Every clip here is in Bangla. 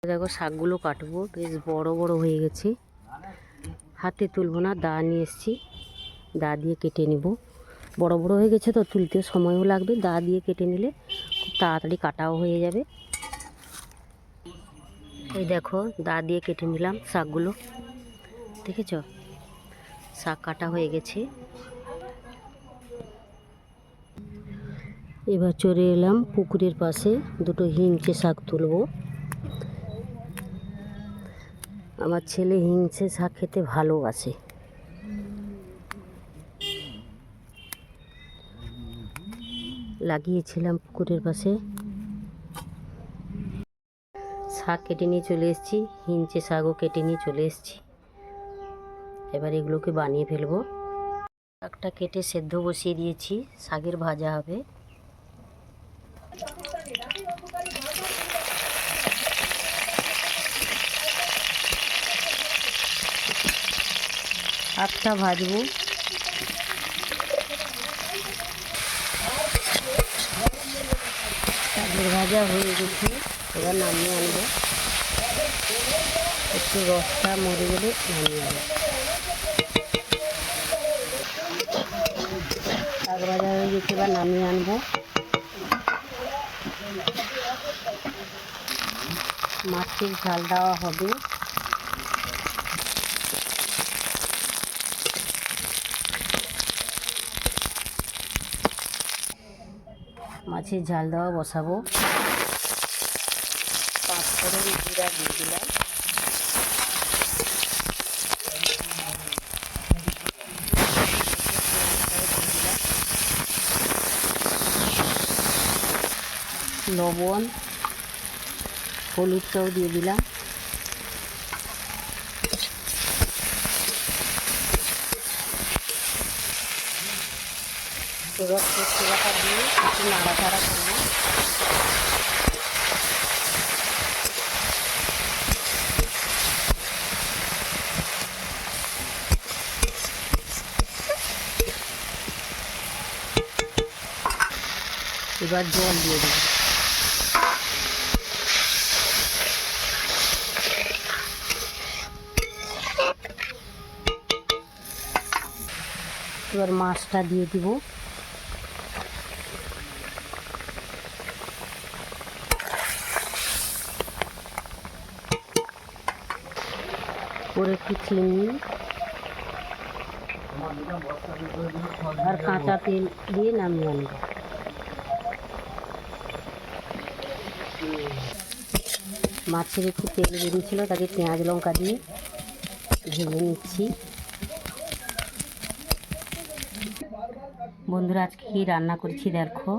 দেখো শাকগুলো কাটবো, বেশ বড় বড় হয়ে গেছে। হাতে তুলবো না, দা নিয়ে এসেছি, দা দিয়ে কেটে নেব। বড় বড় হয়ে গেছে তো তুলতে সময়ও লাগবে, দা দিয়ে কেটে নিলে খুব তাড়াতাড়ি কাটাও হয়ে যাবে। এই দেখো দা দিয়ে কেটে নিলাম শাকগুলো, দেখেছ? শাক কাটা হয়ে গেছে। এবার চলে এলাম পুকুরের পাশে, দুটো হিংচে শাক তুলবো। আমার ছেলে হিংচে শাক খেতে ভালোবাসে। লাগিয়েছিলাম পুকুরের পাশে। শাক কেটে নিয়ে চলে এসেছি, হিংচে শাকও কেটে নিয়ে চলে এসেছি। এবার এগুলোকে বানিয়ে ফেলবো। শাকটা কেটে সেদ্ধ বসিয়ে দিয়েছি, শাকের ভাজা হবে। শাকটা ভাজবো। শাকের ভাজা হয়ে গেছে, এবার নামিয়ে আনবো। একটু রসটা মরে গেলে নামিয়ে আনবো। শাক ভাজা হয়ে গেছে, এবার নামিয়ে আনবো। মাছের ঝাল দেওয়া হবে। মাছের ঝাল দেওয়া বসাবো। পাঁচফোড়ন জিরা দিয়ে দিলাম। লবণ, হলুদটাও দিয়ে দিলাম। এবার তেজপাতা দিয়ে একটু নাড়াচাড়া করবো। এবার জল দিয়ে দেবো। এবার মাছটা দিয়ে দিব। একটু চিনি আর কাঁচা তেল দিয়ে নামিয়ে আনব। মাছের একটু তেল বেরিয়েছিল, তাকে পেঁয়াজ লঙ্কা দিয়ে ভেজে নিচ্ছি। বন্ধুরা আজকে কি রান্না করেছি দেখো।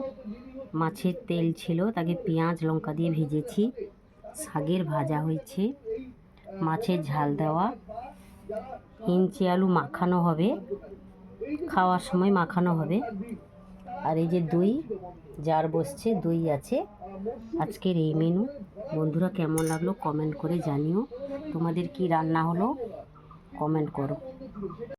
মাছের তেল ছিল, তাকে পেঁয়াজ লঙ্কা দিয়ে ভেজেছি। শাকের ভাজা হয়েছে, মাছের ঝাল দেওয়া, হিংচে আলু মাখানো হবে, খাওয়ার সময় মাখানো হবে। আর এই যে দই জার বসছে, দই আছে। আজকের এই মেনু। বন্ধুরা কেমন লাগলো কমেন্ট করে জানিও। তোমাদের কি রান্না হলো কমেন্ট করো।